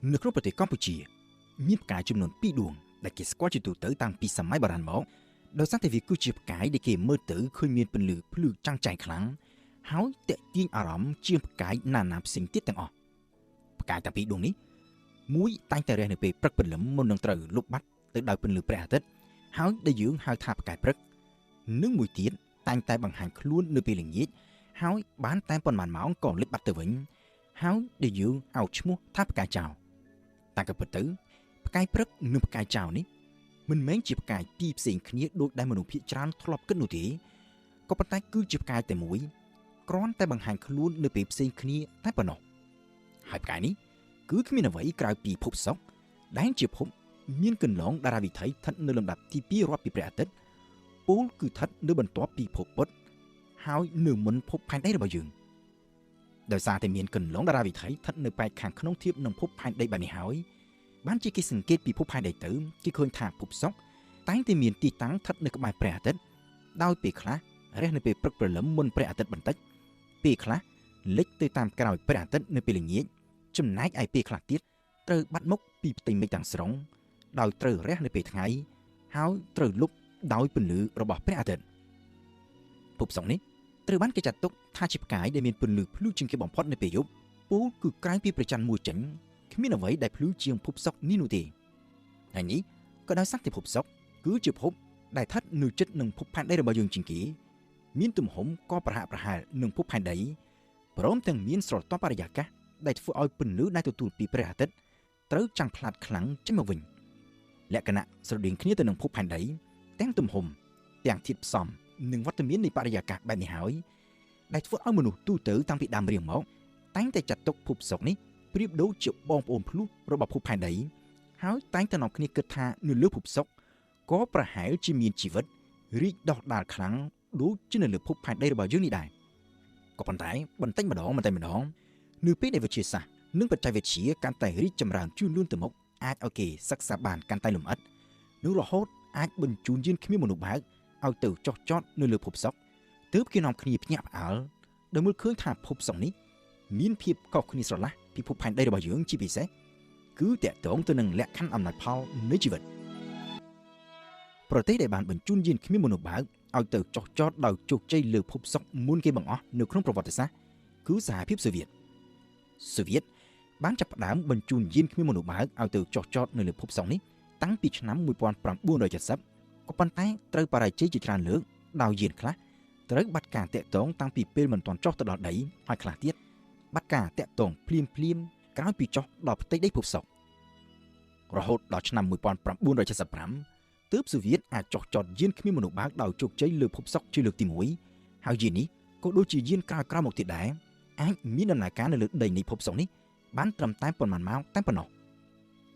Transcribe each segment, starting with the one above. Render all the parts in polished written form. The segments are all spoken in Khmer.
នៅក្នុងប្រទេសកម្ពុជាមានផ្កាយចំនួន2ដួងដែលគេស្គាល់ជាទូទៅតាំងពីសម័យបុរាណមកដោយសារតែវាគឺជាផ្កាយដែលគេមើលទៅឃើញមានពន្លឺភ្លឺចាំងចែងខ្លាំងហើយទាក់ទាញអារម្មណ៍ជាងផ្កាយណានាផ្សេងទៀតទាំងអស់ផ្កាយទាំងពីរដួងនេះមួយតែងតែរះនៅពេលព្រឹកព្រលឹមមុននឹងត្រូវលុបបាត់ទៅដោយពន្លឺព្រះអាទិត្យហើយដែលយើងហៅថាផ្កាយព្រឹកនិងមួយទៀតតែងតែបង្ហាញខ្លួននៅពេលល្ងាចហើយបានតែប៉ុន្មានម៉ោងក៏លិចបាត់ទៅវិញហើយដែលយើងហៅឈ្មោះថាផ្កាយចៅតែក៏ពិតទៅផ្កាយព្រឹកនិងផ្កាយចៅនេះមិនមែនជាផ្កាយពីរផ្សេងគ្នាដូចដែលមនុស្សភាគច្រើនធ្លាប់គិតនោះទេក៏ប៉ុន្តែគឺជាផ្កាយតែមួយគ្រាន់តែបង្ហាញខ្លួននៅពេលផ្សេងគ្នាតែប៉ុណ្ណោះហើយផ្កាយនេះគឺគ្មានអ្វីក្រៅពីភពសុក្រដែលជាភពមានកន្លងតារាវិថីស្ថិតនៅលំដាប់ទី2រាប់ពីព្រះអាទិត្យពូលគឺស្ថិតនៅបន្ទាប់ពីភពពុទ្ធហើយនៅមុនភពផែនដីរបស់យើងដោយសារតែមានកន្លងតារាវិថីស្ថិតនៅប៉ែកខាងក្នុងធៀបនឹងភពផែនដីបែបនេះហើយបានជាគេសង្កេតពីភពផែនដីទៅគេឃើញថាភពសុក្រតែងតែមានទីតាំងស្ថិតនៅក្បែរព្រះអាទិត្យដោយពេលខ្លះរះនៅពេលព្រឹកព្រលឹមមុនព្រះអាទិត្យបន្តិចពេលខ្លះលិចទៅតាមក្រោយព្រះអាទិត្យនៅពេលល្ងាចចំណែកឯពេលខ្លះទៀតត្រូវបាត់មុខពីផ្ទៃមេឃទាំងស្រុងដោយត្រូវរះនៅពេលថ្ងៃហើយត្រូវលុបដោយពន្លឺរបស់ព្រះអាទិត្យភពសុក្រនេះត្រូវបានគេចាត់ទុកថាជាផ្កាយដែលមានពន្លឺភ្លឺជាងគេបំផុតនៅពេលយប់ពូលគឺក្រៅពីព្រះច័ន្ទមួយចេញគ្មានអ្វីដែលភ្លឺជាងភពសុក្រនេះនោះទេហើយនេះក៏ដោយសារតែភពសុក្រគឺជាភពដែលស្ថិតនៅជិតនឹងភពផែនដីរបស់យើងជាងគេមានទំហំក៏ប្រហាក់ប្រហែលនឹងភពផែនដីព្រមទាំងមានស្រទាប់បរិយាកាសដែលធ្វើឲ្យពន្លឺដែលទទួលពីព្រះអាទិត្យត្រូវចាំងផ្លាតខ្លាំងចេញមកវិញលក្ខណៈស្រដៀងគ្នាទៅនឹងភពផែនដីទាំងទំហំទាំងធាតុផ្សំនិងវត្តមាននៃបរិយាកាសបែបនេះហើយដែលធ្វើឲ្យមនុស្សទូទៅតាំងពីដើមរៀងមកតែងតែចាត់ទុកភពសុក្រនេះប្រៀបដូចជាបងប្អូនភ្លោះរបស់ភពផែនដីហើយតែងតែនាំគ្នាគិតថានៅលើភពសុក្រក៏ប្រហែលជាមានជីវិតរីកដុះដាលខ្លាំងដូចជានៅលើភពផែនដីរបស់យើងនេះដែរក៏ប៉ុន្តែបន្តិចម្ដងនៅពេលដែលវិទ្យាសាស្ត្រនិងបច្ចេកវិទ្យាកាន់តែរីកចម្រើនជឿនលឿនទៅមុខអាចឲ្យគេសិក្សាបានកាន់តែលម្អិតនិងរហូតអាចបញ្ជូនយានគ្មានមនុស្សបើកឲ្យទៅចុះចតនៅលើភពសុក្រទើបគេនាំគ្នាភ្ញាក់ផ្អើលដោយមើលឃើញថាភពសុក្រនេះមានភាពខុសគ្នាស្រឡះពីភពផែនដីរបស់យើងជាពិសេសគឺតាក់ទងទៅនឹងលក្ខខណ្ឌអំណាចផលនៃជីវិតប្រទេសដែលបានបញ្ជូនយានគ្មានមនុស្សបើកឲ្យទៅចុះចតដោយជោគជ័យលើភពសុក្រមុនគេបង្អស់នៅក្នុងប្រវត្តិសាស្ត្រគឺសហភាពសូវៀតបានចាប់ផ្ដើមបញ្ជូនយានគ្មានមនុស្សបើកឲ្យទៅចុះចតនៅលើភពសុក្រនេះតាំងពីឆ្នាំ1970ក៏ប៉ុន្តែត្រូវបរាជ័យជាច្រើនលើកដោយយានខ្លះត្រូវបាត់ការតាក់ទងតាំងពីពេលមិនទាន់ចុះទៅដល់ដីហើយខ្លះទៀតបាត់ការតាក់ទងភ្លាមក្រោយពីចុះដល់ផ្ទៃដីភពសុក្ររហូតដល់ឆ្នាំ1975ទើបសូវៀតអាចចុះចតយានគ្មានមនុស្សបើកដោយជោគជ័យលើភពសុក្រជាលើកទី1ហើយយាននេះក៏ដូចជាយានក្រោយៗមកទៀតដែរអាចមានដំណើរការនៅលើដីនៃភពសុក្រនេះបានត្រឹមតែប៉ុន្មានម៉ោងតែប៉ុណ្ណោះ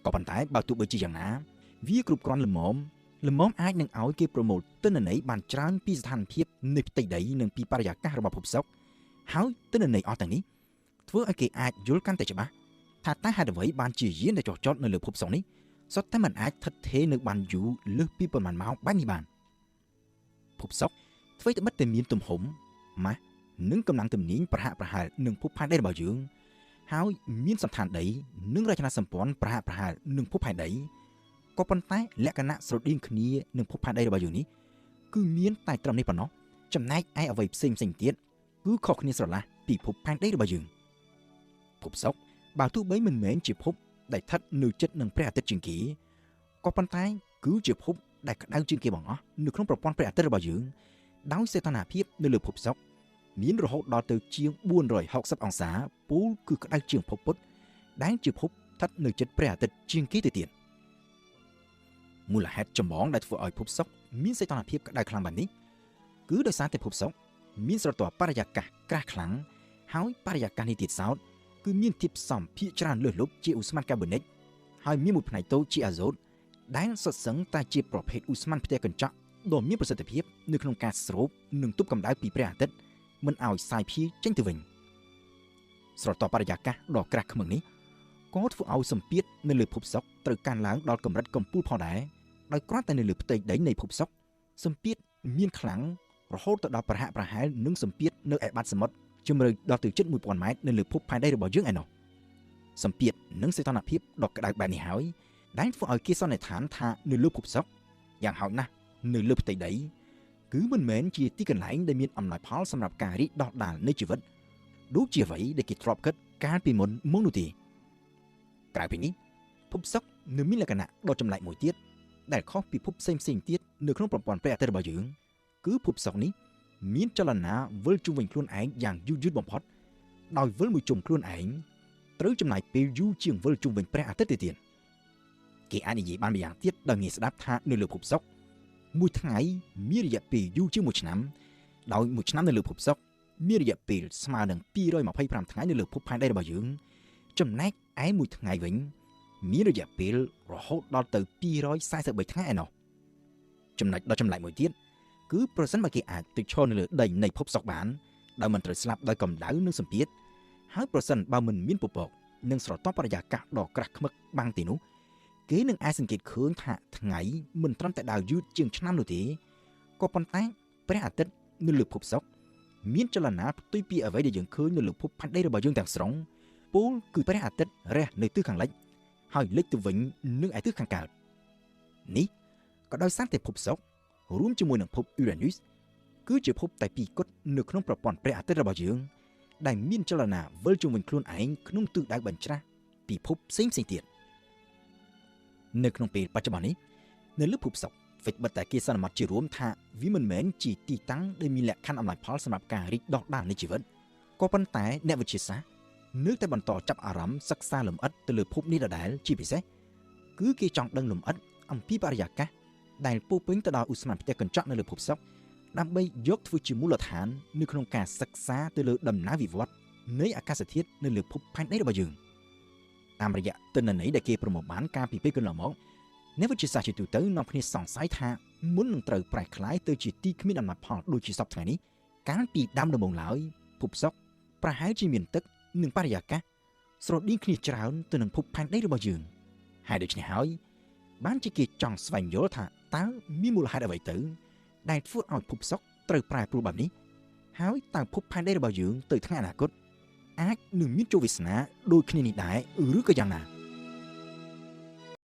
ក៏ប៉ុន្តែបើទោះបីជាយ៉ាងណាវាគ្រប់គ្រាន់ល្មមអាចនឹងឲ្យគេប្រមូលទិន្នន័យបានច្រើនពីស្ថានភាពនៃផ្ទៃដីនិងពីបរិយាកាសរបស់ភពសុក្រហើយទិន្នន័យអស់ទាំងនេះធ្វើឲ្យគេអាចយល់កាន់តែច្បាស់ថាតើហេតុអ្វីបានជាយានដែលចុះចតនៅលើភពសុក្រនេះសុទ្ធតែមិនអាចស្ថិតថេរនៅបានយូរលើសពីប៉ុន្មានម៉ោងបែបនេះបានភពសុក្រធ្វើតែបិទតែមានទំហំម៉ាស់និងកម្លាំងទំនាញប្រហាក់ប្រហែលនឹងភពផែនដីរបស់យើងហើយមានសណ្ឋានដីនិងរចនាសម្ព័ន្ធប្រហាក់ប្រហែលនឹងភពផែនដីក៏ប៉ុន្តែលក្ខណៈស្រដៀងគ្នានឹងភពផែនដីរបស់យើងនេះគឺមានតែត្រឹមនេះប៉ុណ្ណោះចំណែកឯអ្វីផ្សេងទៀតគឺខុសគ្នាស្រឡះពីភពផែនដីរបស់យើងភពសុក្របើទោះបីមិនមែនជាភពដែលស្ថិតនៅជិតនឹងព្រះអាទិត្យជាងគេក៏ប៉ុន្តែគឺជាភពដែលក្តៅជាងគេបង្អស់នៅក្នុងប្រព័ន្ធព្រះអាទិត្យរបស់យើងដោយសីតុណ្ហភាពនៅលើភពសុក្រមានរហូតដល់ទៅជាង460អង្សាពូលគឺក្តៅជាងភពពុទ្ធដែលជាភពស្ថិតនៅជិតព្រះអាទិត្យជាងគេទៅទៀតមូលហេតុចម្បងដែលធ្វើឲ្យភពសុក្រមានសីតុណ្ហភាពក្តៅខ្លាំងបែបនេះគឺដោយសារតែភពសុក្រមានស្រទាប់បរិយាកាសក្រាស់ខ្លាំងហើយបរិយាកាសនេះទៀតសោតគឺមានធាតុផ្សំភាគច្រើនលើសលប់ជាឧស្ម័នកាបូនិកហើយមានមួយផ្នែកតូចជាអាសូតដែលសុទ្ធសឹងតែជាប្រភេទឧស្ម័នផ្ទះកញ្ចក់ដ៏មានប្រសិទ្ធភាពនៅក្នុងការស្រូបនិងទប់កម្ដៅពីព្រះអាទិត្យមិនឲ្យសាយភាយចេញទៅវិញស្រទាប់បរិយាកាសដ៏ក្រាស់ឃ្មឹងនេះក៏ធ្វើឲ្យសម្ពាធនៅលើភពសុក្រត្រូវកើនឡើងដល់កម្រិតកំពូលផងដែរដោយគ្រាន់តែនៅលើផ្ទៃដីនៃភពសុក្រសម្ពាធមានខ្លាំងរហូតទៅដល់ប្រហាក់ប្រហែលនឹងសម្ពាធនៅឯបាតសមុទ្រជម្រៅដល់ទៅជិត 1000 ម៉ែត្រនៅលើភពផែនដីរបស់យើងឯណោះ សម្ពាធនិងសីតុណ្ហភាពដ៏ក្តៅបែបនេះហើយដែលធ្វើឲ្យគេសន្និដ្ឋានថានៅលើភពសុក្រយ៉ាងហោចណាស់នៅលើផ្ទៃដីគឺមិនមែនជាទីកន្លែងដែលមានអំណោយផលសម្រាប់ការរីកដុះដាលនៃជីវិតដូចជាអ្វីដែលគេធ្លាប់គិតកាលពីមុនមកនោះទេក្រៅពីនេះភពសុក្រនៅមានលក្ខណៈដ៏ចម្លែកមួយទៀតដែលខុសពីភពផ្សេងៗទៀតនៅក្នុងប្រព័ន្ធព្រះអាទិត្យរបស់យើងគឺភពសុក្រនេះមានចលនាវិលជុំវិញខ្លួនឯងយ៉ាងយឺតបំផុតដោយវិលមួយជុំខ្លួនឯងត្រូវចំណាយពេលយូរជាងវិលជុំវិញព្រះអាទិត្យទៅទៀតគេអាចនិយាយបានម្យ៉ាងទៀតដោយងាយស្ដាប់ថានៅលើភពសុក្រមួយថ្ងៃមានរយៈពេលយូរជាង1ឆ្នាំដោយ1ឆ្នាំនៅលើភពសុក្រមានរយៈពេលស្មើនឹង225ថ្ងៃនៅលើភពផែនដីរបស់យើងចំណែកឯមួយថ្ងៃវិញមានរយៈពេលរហូតដល់ទៅ243ថ្ងៃឯណោះចំណុចដ៏ចម្លែកមួយទៀតគឺប្រសិនបើគេអាចទៅឈរនៅលើដីនៃភពសុក្របានដោយមិនត្រូវស្លាប់ដោយកម្ដៅនិងសម្ពាធហើយប្រសិនបើមិនមានពពកនិងស្រទាប់បរិយាកាសដ៏ក្រាស់ឃ្មឹកបាំងទីនោះគេនឹងអាចសង្កេតឃើញថាថ្ងៃមិនត្រឹមតែដើរយឺតជាងឆ្នាំនោះទេក៏ប៉ុន្តែព្រះអាទិត្យនៅលើភពសុក្រមានចលនាផ្ទុយពីអ្វីដែលយើងឃើញនៅលើភពផែនដីរបស់យើងទាំងស្រុងពូលគឺព្រះអាទិត្យរះនៅទិសខាងលិចហើយលិចទៅវិញនឹងឯទិសខាងកើតនេះក៏ដោយសារតែភពសុក្ររួមជាមួយនឹងភព Uranus គឺជាភពតែពីរគត់នៅក្នុងប្រព័ន្ធព្រះអាទិត្យរបស់យើងដែលមានចលនាវិលជុំវិញខ្លួនឯងក្នុងទិសដៅបញ្ច្រាស់ពីភពផ្សេងៗទៀតនៅក្នុងពេលបច្ចុប្បន្ននេះនៅលើភពសុក្រវិតបិទតែគេសន្មតជារួមថាវាមិនមែនជាទីតាំងដែលមានលក្ខខណ្ឌអំណោយផលសម្រាប់ការរីកដុះដាលនៃជីវិតក៏ប៉ុន្តែអ្នកវិទ្យាសាស្ត្រនៅតែបន្តចាប់អារម្មណ៍សិក្សាលម្អិតទៅលើភពនេះដដែលជាពិសេសគឺគេចង់ដឹងលម្អិតអំពីបរិយាកាសដែលពោពេញទៅដោយឧស្ម័នផ្ទះកញ្ចក់នៅលើភពសុក្រដើម្បីយកធ្វើជាមូលដ្ឋាននៅក្នុងការសិក្សាទៅលើដំណើរវិវត្តនៃអាកាសធាតុនៅលើភពផែនដីរបស់យើងតាមរយៈទិន្នន័យដែលគេប្រមូលបានកាលពីពេលកន្លងមកអ្នកវិទ្យាសាស្ត្រជាទូទៅនាំគ្នាសង្ស័យថាមុននឹងត្រូវប្រែក្លាយទៅជាទីគ្មានអំណោយផលដូចជាសពថ្ងៃនេះកាលពីដើមដំបូងឡើយភពសុក្រប្រហែលជាមានទឹកនិងបរិយាកាសស្រដៀងគ្នាច្រើនទៅនឹងភពផែនដីរបស់យើងហើយដូច្នេះហើយបានជាគេចង់ស្វែងយល់ថាតើមានមូលហេតុអ្វីទៅដែលធ្វើឲ្យភពសុក្រត្រូវប្រែប្រួលបែបនេះហើយតើភពផែនដីរបស់យើងទៅថ្ងៃអនាគតអាចនឹងមានជោគវាសនាដូចគ្នានេះដែរឬក៏យ៉ាងណា